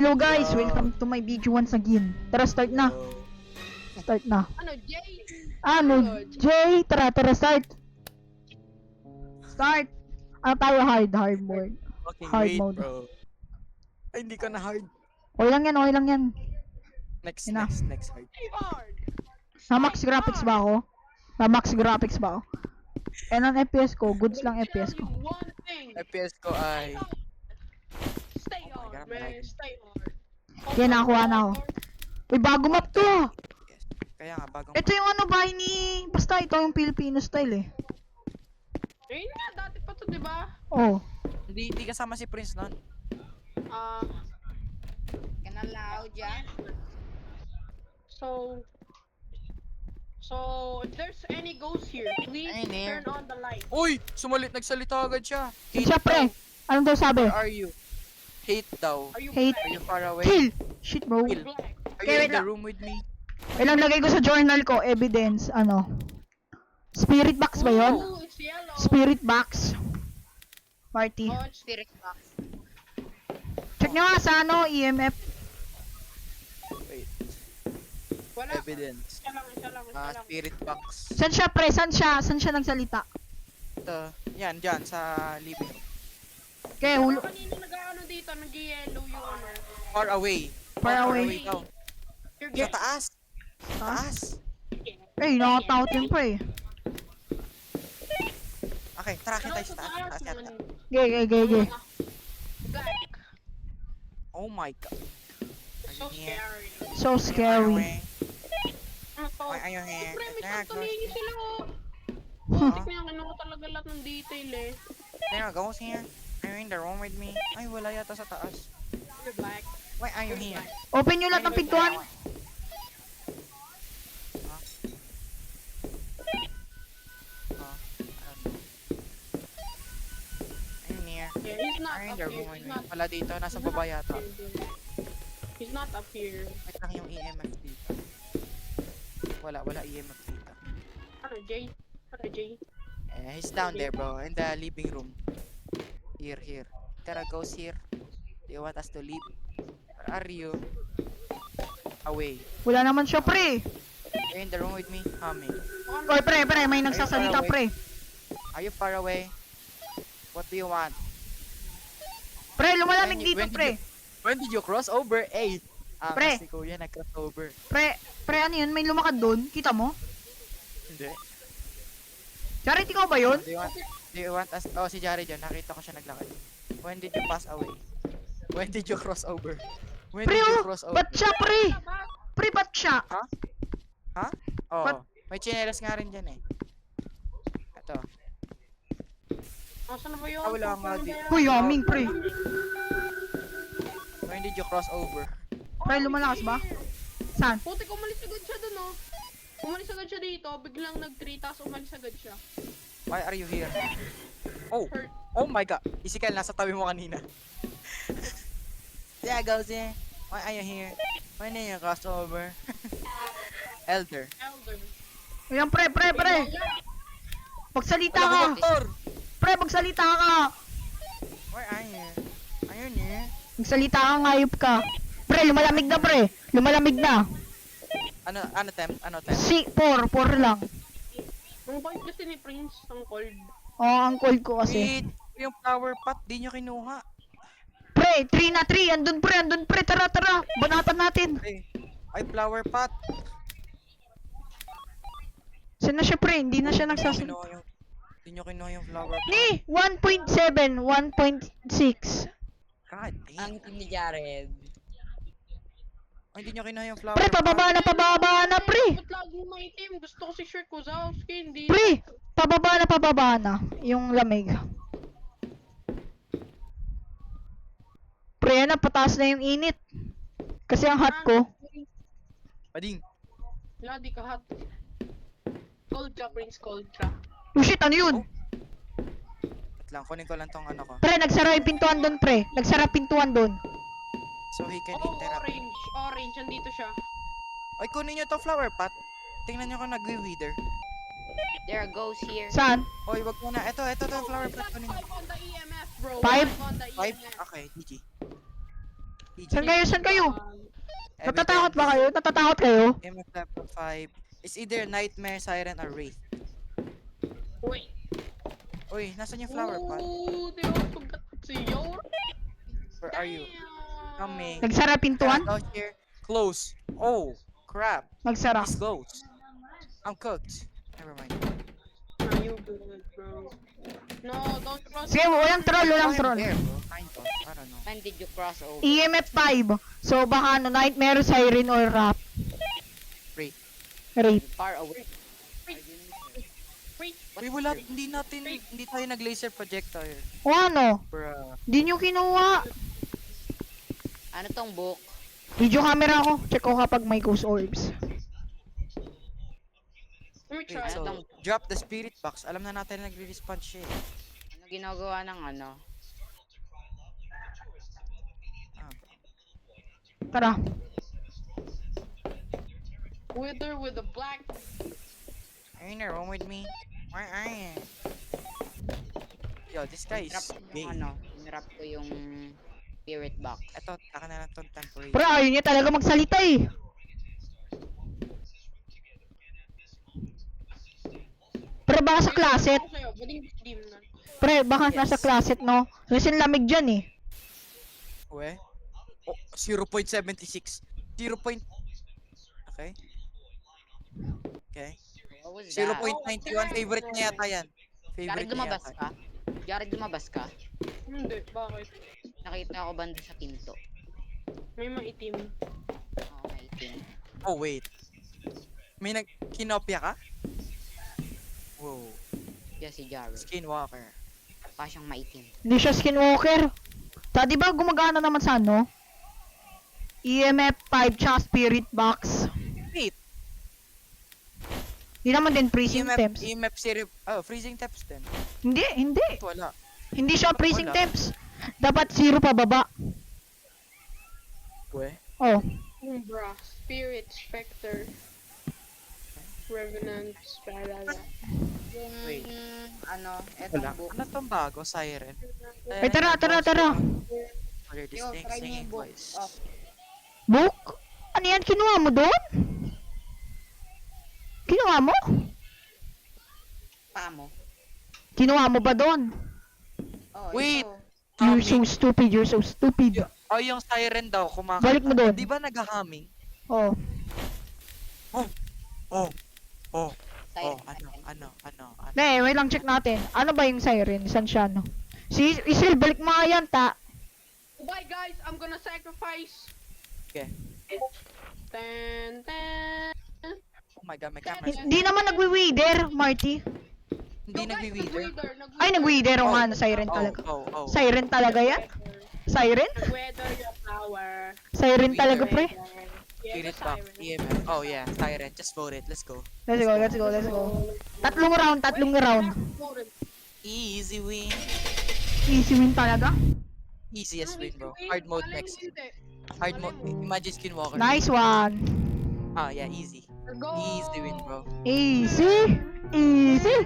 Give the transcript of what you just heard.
Hello guys, welcome to my video once again. Tara, start na. Start na. Ano, Jay? Ano, Jay? Tara, start. Start. Ano tayo, hard mode. Okay, Hard wait, mode. bro. Ay, hindi ka na hard. Okay lang yan. Next Ina. hard. Stay hard! Na-max graphics ba ako? Na-max graphics ba ako? And ang FPS ko, goods lang FPS ko. Tell you one thing. FPS ko ay... Stay Oh my hard, God, man. like- Stay hard. Kaya nakakuha na ako. Uy, bago map to ah. Yes. Kaya nga, bagong... Ito yung ano, bahay ni... Basta ito yung Filipino style eh. Ayun nga, dati pa to, di ba? Oh. Hindi kasama si Prince nun. Ah, Kanalaw dyan. so... So, if there's any ghosts here, please Ayun eh. turn on the light. Uy! Nagsalita agad siya. Hate Siyempre, anong daw sabi? Where are you? Hate daw. Are you Hate. Are you far away? Kill! Shit bro. Kill. black? Are Okay, you wait in the lang. room with me? Ilang lagay ko sa journal ko, evidence, ano. Spirit box ba yun? Ooh, it's yellow. Spirit box. Party. Oh, it's Spirit box. Check nyo nga sa ano, EMF. Wait. wala. Evidence. Isa lang. Spirit box. Saan siya, pre? Saan siya nagsalita? Ito. Yan, dyan, sa living. Okay, hulo. Kanina nag-ano dito, nag-yellow yung ano. Far away. Far away. daw. You're Sa getting taas. Taas. Eh, nakatakot yun, pre. Okay, tara, kita tayo sa taas. Taas yata. Ge. Black. Oh my god. So Ayun here. scary. So scary. Ano to? Ay, ayun eh. Siyempre, may There santulingi goes- sila oh. Huh. Putik na yung ano ko talaga lahat ng detail eh. There goes here. Are you in the room with me? Ay, wala yata sa taas. You're black. Why are you here? Open nyo lahat ng pintuan. Ayun here. Yeah, he's not Are you in up the here. room with He's me? not, Wala dito, nasa baba yata. he's not up here. Wait lang yung EMF dito. Wala EMF dito. Ano, Jay? Ano, Jay? Eh, he's down there, bro, in the living room. Here. Tara, goes here. Do you want us to leave? Where are you? Away. Wala naman siya, pre. Are you in the room with me? Humming. Oy, pre, may nagsasalita, pre. Are you far away? What do you want? Pre, lumalamig When dito, did pre. When did you cross over? Eh, Pre. si Kuya nag-cross over. Pre, ano yun? May lumakad doon? Kita mo? Hindi. Charit, ikaw ba yun? Do you want us? Oh, si Jari dyan. Nakita ko siya naglakad. When did you pass away? When did you cross over? When Pre, did you oh, cross over? ba't siya, pre? Pre, ba't siya? Ha? Oo. Ba't- May chinelas nga rin dyan eh. Ito. Asan na ba yun? Wala nga di. Uy, aming, pre. When did you cross over? Pre, lumalakas ba? Saan? Putik, umalis agad siya dun oh. Umalis agad siya dito, biglang nag-3 tapos umalis agad siya. Why are you here? Oh! Hurt. Oh my god! Isikal, nasa tabi mo kanina. There goes eh. Why are you here? When did you cross over? Elder. Elder. Ayan, pre. Magsalita ka. Doktor! Pre, magsalita ka. Where are you? Ayun eh. Magsalita ka, ngayop ka. Pre, lumalamig na, pre. Lumalamig na. Ano temp? Ano temp? 4 lang. Ang point kasi ni Prince, ang cold. Oh, ang cold ko kasi. Wait! Yung flower pot, di nyo kinuha. Pre, 3 na 3. Andun, pre. Tara. Banatan natin. Ay, flower pot! Saan na siya, pre? Hindi na siya Di nyo nagsasalita. kinuha yung... Di nyo kinuha yung flower pot. Ni, 1.7, 1.6. God Ang damn. team ni Jared. Ay, di nyo kinuha yung flower Pre, pot. pababa na, pre. Ba't lagi may team? Gusto ko si Shirk Kozowski, hindi. Pre, pababa na. Yung lamig. Pre, yan na, pataas na yung init. Kasi ang hot ko. Pading. Wala, di ka hot. Cold siya, Prince, cold siya. Oh shit, ano yun? Wait lang, kunin ko lang tong ano ko. Pre, nagsara yung pintuan doon, pre. Nagsara pintuan doon. So he can Oh, interact. orange, andito siya. Ay, kunin nyo to flower pot. Tingnan nyo kung nag-wither. There are ghosts here. Saan? Oy, wag mo na. Ito, flower pot. Kunin. 5 on the EMF, bro. Five? 5 on the 5? EMF. Okay, GG. Saan kayo? Saan kayo? Every Natatakot time ba kayo? Natatakot kayo? MF level 5. It's either Nightmare, Siren, or Wraith. Wait. Uy, nasan yung flower pot? Ooh, di ba pagkat siyo? Where are you? Coming. Nagsara pintuan? Out here. Close. Oh, crap. Nagsara. He's close. I'm cooked. Never mind. Are you good, bro? No, don't trust Sige, walang troll, walang I'm troll. there, bro. Kind of. I don't know. When did you cross over? EMF 5. So baka ano, Nightmare, Siren, or Rap. Wraith. Wraith. Far away. Wait, Uy, wala. Hindi tayo nag-laser projectile. O ano? Bruh. Di nyo kinuha. Ano tong book? Video camera ko. Check ko kapag may ghost orbs. let me Wait, try. so, drop the spirit box. Alam na natin na nagre-respawn siya eh. Ano ginagawa ng ano? Ah, Tara. Wither with a black. are you in the room with me? Where are you? Yo, this guy Hinarap is ko gay. yung ano? Hinarap ko yung spirit box. Eto, taka na lang tong temporary. Pero ayaw niya talaga magsalita eh. Pre, baka sa closet. Ako sa'yo, bading dim na. Pre, baka nasa closet, no? Kasi lamig dyan eh. We? Oh, 0.76. 0. Okay. Okay. What was that? 0.91. Favorite niya yata yan. Jared, Favorite niya lumabas yata. ka? Jared, lumabas ka? Hindi, bakit? Nakita ako banda sa pinto. May maitim. Oo, may itim. Oh, wait. May kinopya ka? Wow. Yan si Jared. Skinwalker. Pa siyang maitim. Hindi siya skinwalker. Ta, di ba gumagana naman sa ano? EMF 5 tsaka spirit box. Wait. Di naman din freezing temps. EMF series. Oh, freezing temps din. Hindi, hindi. Ito wala. Hindi siya freezing Wala. temps. Dapat 0 pababa. We? Oh. Umbra, Spirit, Spectre, Revenant, Spalala. Yung, Wait. ano, etong Wala. book. Ano tong bago? Siren. Ay, tara, tara, tara. Color Yo, distinct try niyo singing yung book. voice. Oh, Book? Ano yan? Kinuha mo doon? Kinuha mo? pa mo. Kinuha mo ba doon? Oh, Wait. ito. You're so stupid, you're so stupid. Oh, yung siren daw kumakanta. Balik mo doon. Di ba nag-humming? Oh. Oh. Oh. Oh. Siren. Ano? Ne, wait lang check natin. Ano ba yung siren? Saan siya, no? Si Isil, balik mo nga yan, ta. Bye guys, I'm gonna sacrifice. Okay. Ten, ten. Oh my god, my camera. Hindi naman nagwi-wither, Marty. Hindi nagwi-wither. Ay, nag-wither. O nga, siren talaga. Oh. Siren talaga yan? Siren? Nag-weather your power. Siren talaga, pre. Spirit box. EMF. Oh yeah, siren. Just vote it. Let's go. Let's go, let's go, let's go. Tatlong round. Easy win. Easy win talaga. Easiest win, bro. Hard mode next. Hard mode. Imagine Skinwalker. Nice one. Ah, yeah, easy. Easy win, bro. Easy. Easy.